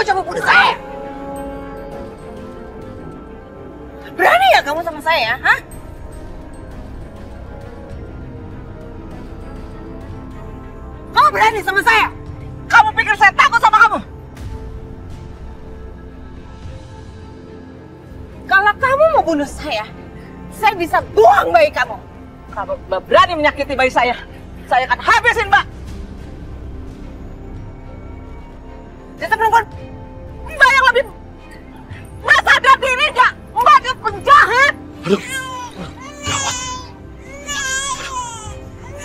coba bunuh saya? Berani ya kamu sama saya, hah? Kamu berani sama saya? Kamu pikir saya takut sama kamu? Kalau kamu mau bunuh saya bisa buang bayi kamu. Kamu berani menyakiti bayi saya akan habisin, Mbak. Itu perempuan Mbak yang lebih Mbak sadar diri nggak? Mbak itu penjahat. Aduh, gawat.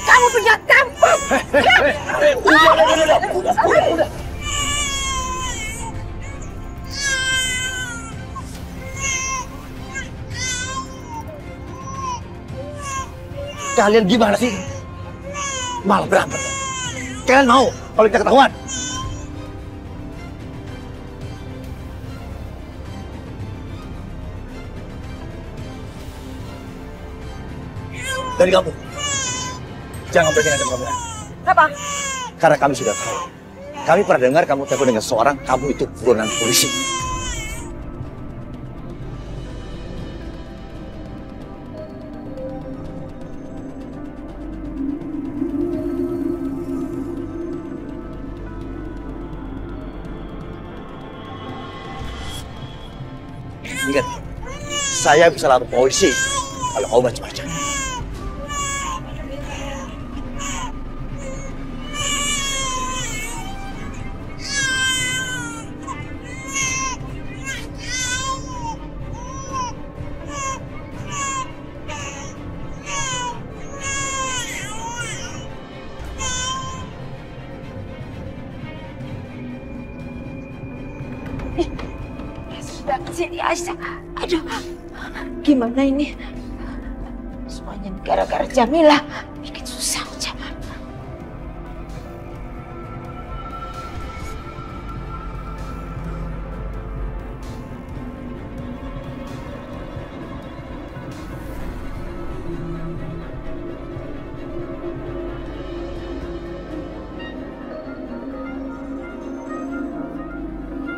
Kamu penjahat kampung. Udah. Kalian gimana sih? Malah berantem. Kalian mau kalau kita ketahuan? Dari kamu, jangan berdengar kamu. Apa? Karena kami sudah tahu. Kami pernah dengar kamu telepon dengan seorang, kamu itu buronan polisi. Ingat, saya bisa lapor polisi kalau kamu macam-macam. Sini aja. Aduh, gimana ini? Semuanya gara-gara Jamila. Bikin susah aja.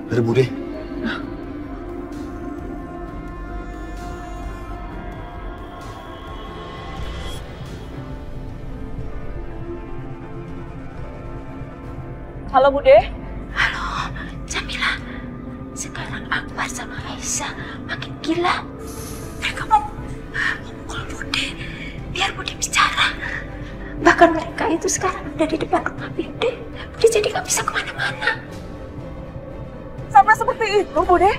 Dari Bude. Halo Bude. Halo, Jamila. Sekarang Akbar sama Aisyah makin gila. Mereka mau mukul Bude, biar Bude bicara. Bahkan mereka itu sekarang udah di depan rumah Bude. Bude jadi nggak bisa kemana-mana. Sampai seperti itu, Bude?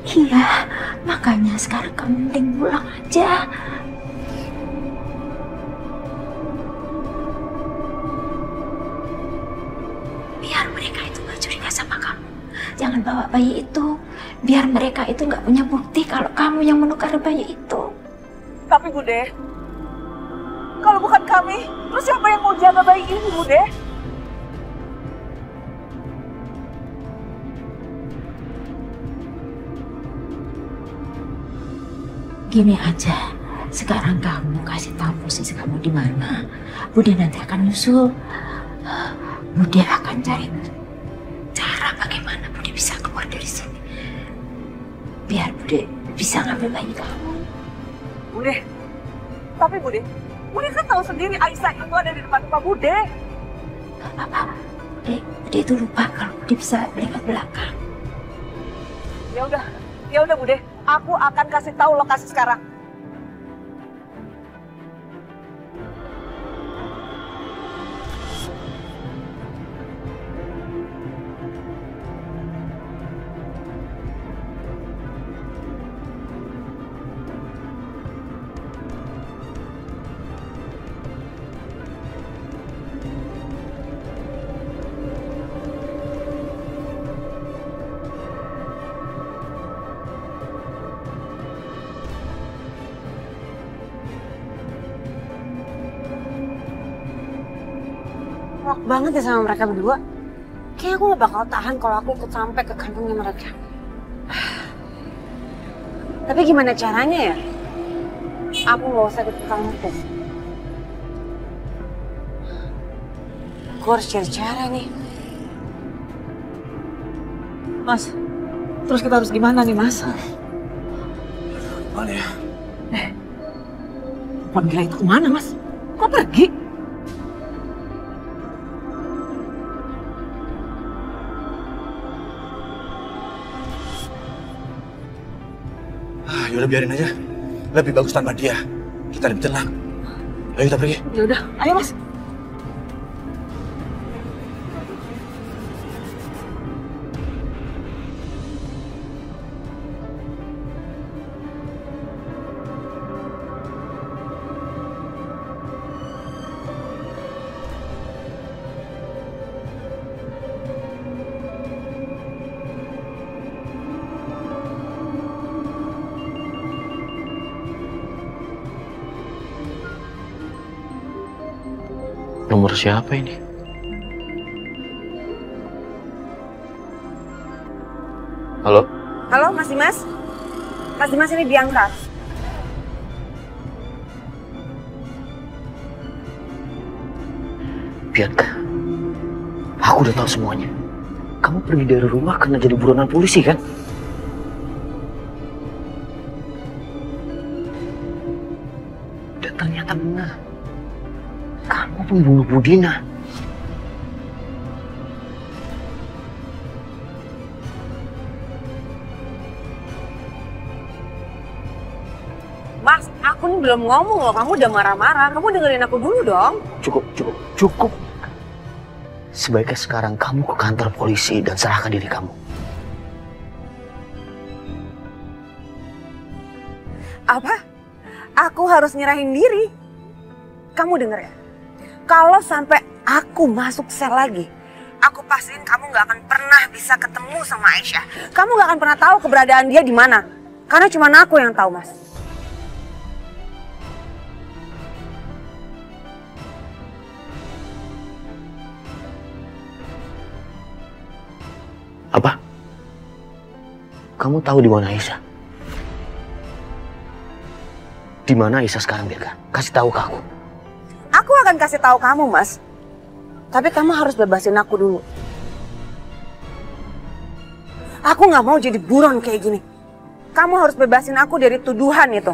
Iya, makanya sekarang kamu mending pulang aja. Biar mereka itu nggak curiga sama kamu. Jangan bawa bayi itu. Biar mereka itu nggak punya bukti kalau kamu yang menukar bayi itu. Tapi Bude, kalau bukan kami, terus siapa yang mau jaga bayi ini, Bude? Gini aja, sekarang kamu kasih tahu posisi kamu di mana. Bude nanti akan nyusul. Bude akan cari cara bagaimana Bude bisa keluar dari sini. Biar Bude bisa ngambil bayi kamu. Bude, tapi Bude kan tahu sendiri Aisyah itu ada di depan rumah Bude. Gak apa-apa, Bude itu lupa kalau Bude bisa lewat belakang. Ya udah Bude, aku akan kasih tahu lokasi sekarang. Enak banget ya sama mereka berdua. Kayaknya aku gak bakal tahan kalau aku ikut sampai ke kandungnya mereka. Tapi gimana caranya ya? Aku gak usah ikut tukang hukum. Aku harus cari cara nih. Mas, terus kita harus gimana nih, Mas? Mana ya? Perempuan gila itu kemana, Mas? Kok pergi? Yaudah biarin aja. Lebih bagus tanpa dia. Kita lebih tenang. Ayo kita pergi. Ya udah, ayo Mas. Nomor siapa ini? Halo? Halo, Mas Dimas? Mas Dimas, ini Bianca. Bianca, aku udah tahu semuanya. Kamu pergi dari rumah karena jadi buronan polisi, kan? Dan ternyata benar. Kamu pembunuh Budina. Mas, aku nih belum ngomong loh, kamu udah marah-marah. Kamu dengerin aku dulu dong. Cukup. Sebaiknya sekarang kamu ke kantor polisi dan serahkan diri kamu. Apa? Aku harus nyerahin diri? Kamu denger ya? Kalau sampai aku masuk sel lagi, aku pastiin kamu gak akan pernah bisa ketemu sama Aisyah. Kamu gak akan pernah tahu keberadaan dia di mana. Karena cuma aku yang tahu, Mas. Apa? Kamu tahu di mana Aisyah? Di mana Aisyah sekarang, Bianca? Kasih tahu ke aku. Aku akan kasih tahu kamu, Mas. Tapi kamu harus bebasin aku dulu. Aku nggak mau jadi buron kayak gini. Kamu harus bebasin aku dari tuduhan itu.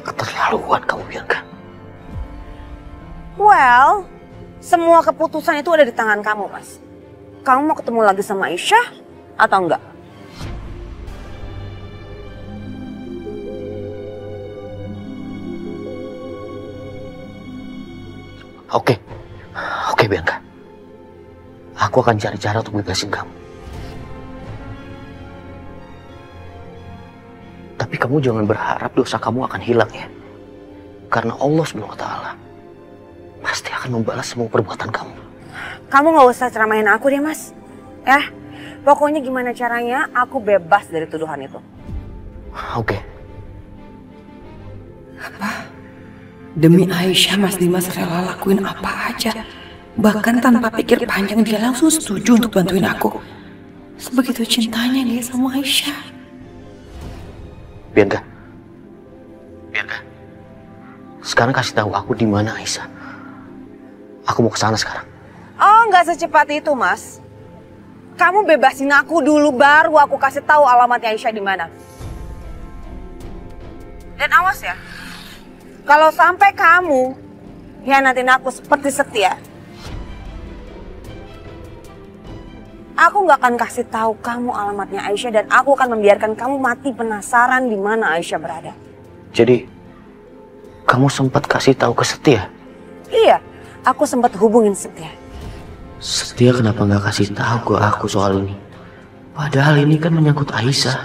Keterlaluan kamu, Bianca. Well, semua keputusan itu ada di tangan kamu, Mas. Kamu mau ketemu lagi sama Aisyah atau enggak? Oke Bianca. Aku akan cari cara untuk bebasin kamu. Tapi kamu jangan berharap dosa kamu akan hilang ya. Karena Allah SWT pasti akan membalas semua perbuatan kamu. Kamu nggak usah ceramahin aku deh, Mas. Ya, pokoknya gimana caranya aku bebas dari tuduhan itu. Oke. Apa? Demi Aisyah, Mas Dimas rela lakuin apa aja. Bahkan tanpa pikir panjang dia langsung setuju untuk bantuin aku. Sebegitu cintanya dia sama Aisyah. Bianca. Sekarang kasih tahu aku di mana Aisyah. Aku mau ke sana sekarang. Oh, nggak secepat itu, Mas. Kamu bebasin aku dulu, baru aku kasih tahu alamatnya Aisyah di mana. Dan awas ya, kalau sampai kamu hianatin aku seperti Setia, aku nggak akan kasih tahu kamu alamatnya Aisyah dan aku akan membiarkan kamu mati penasaran di mana Aisyah berada. Jadi, kamu sempat kasih tahu ke Setia? Iya, aku sempat hubungin Setia. Setia kenapa nggak kasih tahu ke aku soal ini? Padahal ini kan menyangkut Aisyah.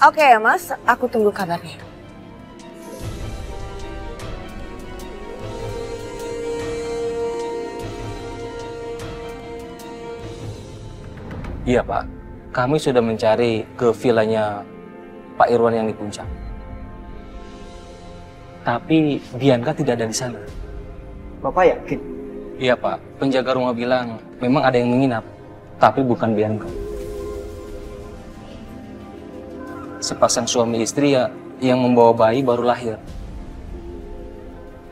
Oke ya, Mas, aku tunggu kabarnya. Iya Pak, kami sudah mencari ke vilanya Pak Irwan yang di Puncak. Tapi Bianca tidak ada di sana. Bapak yakin? Iya Pak, penjaga rumah bilang memang ada yang menginap, tapi bukan Bianca. Sepasang suami istri ya yang membawa bayi baru lahir.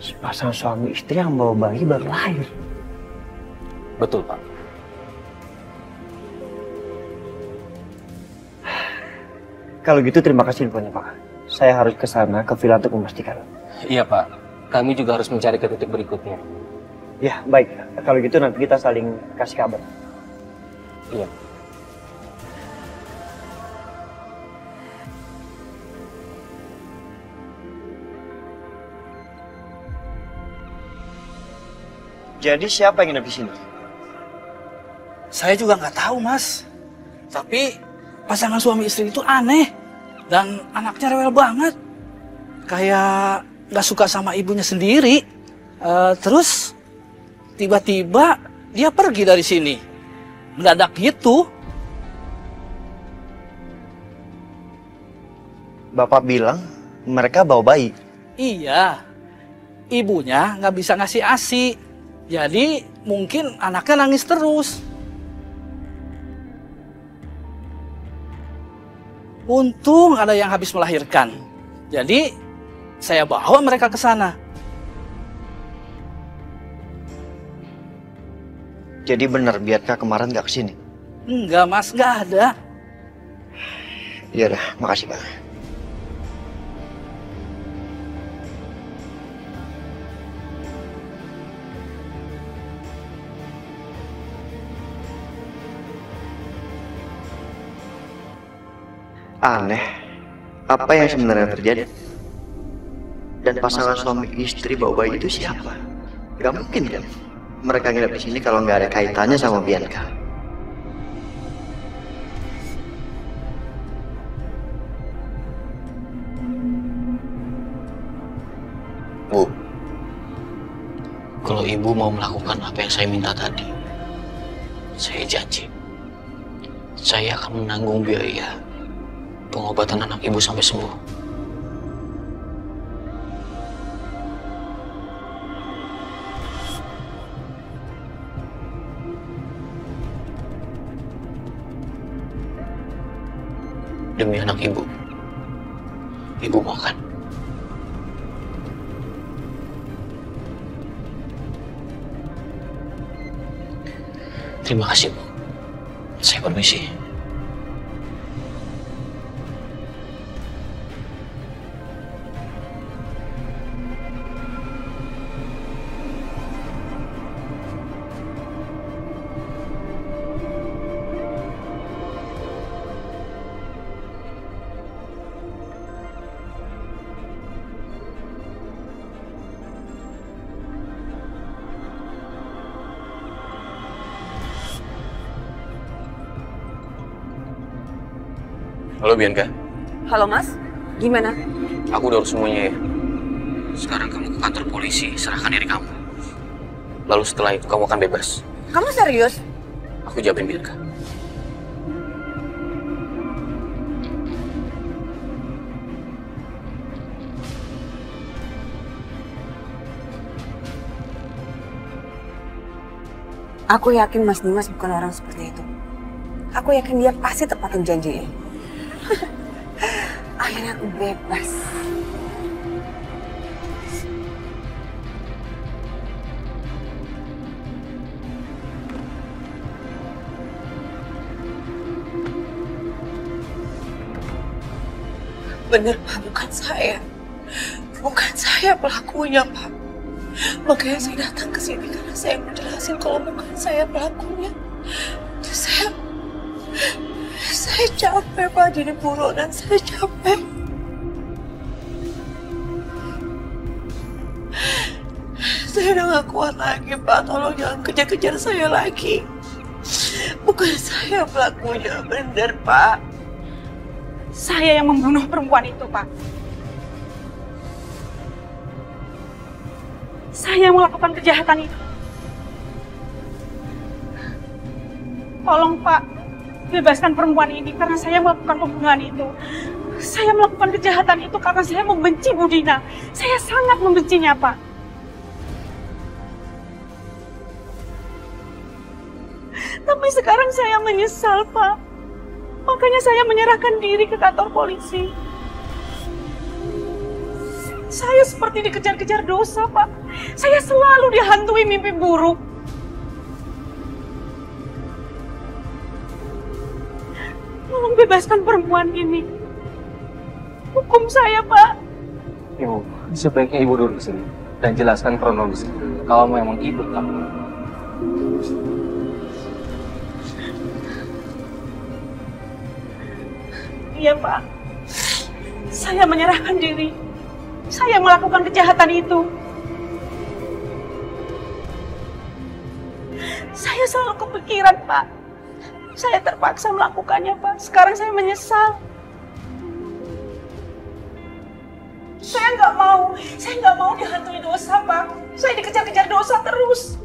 Sepasang suami istri yang bawa bayi baru lahir. Betul, Pak. Kalau gitu terima kasih infonya, Pak. Saya harus ke sana, ke villa untuk memastikan. Iya, Pak. Kami juga harus mencari ke titik berikutnya. Ya, baik. Kalau gitu nanti kita saling kasih kabar. Iya. Jadi siapa yang nginep di sini? Saya juga nggak tahu, Mas. Tapi pasangan suami istri itu aneh. Dan anaknya rewel banget. Kayak nggak suka sama ibunya sendiri. Terus tiba-tiba dia pergi dari sini. Mendadak gitu. Bapak bilang mereka bawa bayi. Iya. Ibunya nggak bisa ngasih ASI. Jadi mungkin anaknya nangis terus. Untung ada yang habis melahirkan. Jadi saya bawa mereka ke sana. Jadi benar Bianca kemarin nggak kesini? Enggak, Mas, nggak ada. Iya dah, makasih Pak. Aneh, apa yang sebenarnya terjadi? Dan pasangan suami istri bawa bayi itu siapa? Gak mungkin kan? Mereka nginep di sini kalau nggak ada kaitannya sama Bianca. Bu, kalau ibu mau melakukan apa yang saya minta tadi, saya janji, saya akan menanggung biaya pengobatan anak ibu sampai sembuh. Demi anak ibu mau kan? Terima kasih, Bu. Saya permisi. Halo Bianca. Halo Mas, gimana? Aku udah urus semuanya ya. Sekarang kamu ke kantor polisi, serahkan diri kamu. Lalu setelah itu kamu akan bebas. Kamu serius? Aku jamin Bianca. Aku yakin Mas Dimas bukan orang seperti itu. Aku yakin dia pasti tepatin janjinya. Akhirnya aku bebas. Bener Pak, bukan saya. Bukan saya pelakunya Pak. Makanya saya datang ke sini karena saya mau jelasin kalau bukan saya pelakunya. Saya capek Pak jadi buronan, saya capek. Saya udah gak kuat lagi Pak, tolong jangan kejar-kejar saya lagi. Bukan saya pelakunya, bener Pak. Saya yang membunuh perempuan itu, Pak. Saya yang melakukan kejahatan itu. Tolong Pak, bebaskan perempuan ini karena saya melakukan pembunuhan itu. Saya melakukan kejahatan itu karena saya membenci Bu Dina. Saya sangat membencinya, Pak. Tapi sekarang saya menyesal, Pak. Makanya saya menyerahkan diri ke kantor polisi. Saya seperti dikejar-kejar dosa, Pak. Saya selalu dihantui mimpi buruk. Tolong bebaskan perempuan ini. Hukum saya, Pak. Ibu, sebaiknya ibu duduk di sini dan jelaskan kronologis kalau memang ibu kamu. Iya, Pak. Saya menyerahkan diri. Saya melakukan kejahatan itu. Saya selalu kepikiran, Pak. Saya terpaksa melakukannya, Pak. Sekarang saya menyesal. Saya nggak mau dihantui dosa, Pak. Saya dikejar-kejar dosa terus.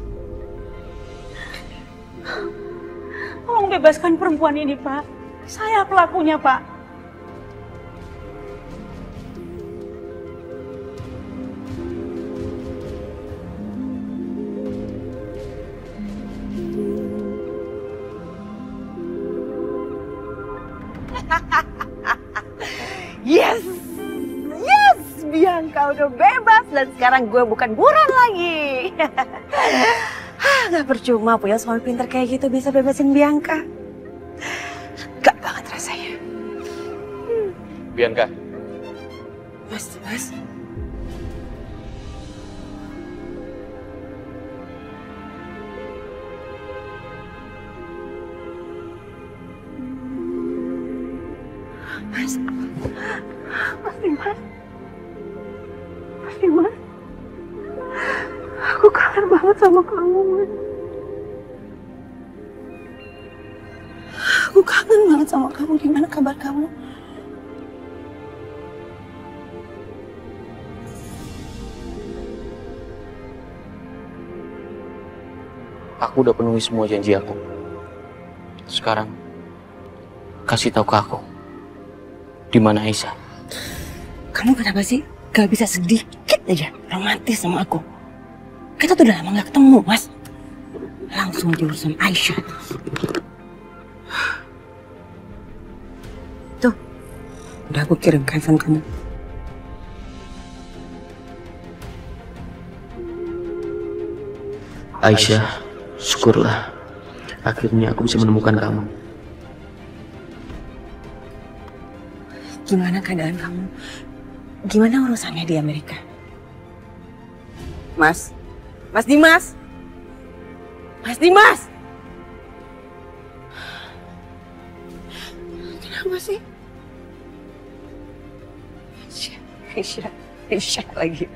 Tolong bebaskan perempuan ini, Pak. Saya pelakunya, Pak. Yes! Yes! Bianca udah bebas dan sekarang gue bukan buron lagi. Gak percuma punya suami pintar kayak gitu bisa bebasin Bianca. Gak banget rasanya. Bianca. Mas. Mas. Aku kangen banget sama kamu, Mas. Aku kangen banget sama kamu. Gimana kabar kamu? Aku udah penuhi semua janji aku. Sekarang, kasih tahu ke aku, di mana Aisyah? Kamu kenapa sih gak bisa sedikit aja romantis sama aku? Kita tuh udah lama gak ketemu, Mas. Langsung aja urusan Aisyah. Tuh, udah aku kirim ke handphone kamu. Aisyah, syukurlah. Akhirnya aku bisa menemukan kamu. Gimana keadaan kamu? Gimana urusannya di Amerika? Mas Dimas! Mas Dimas! Kenapa sih? Aisyah lagi.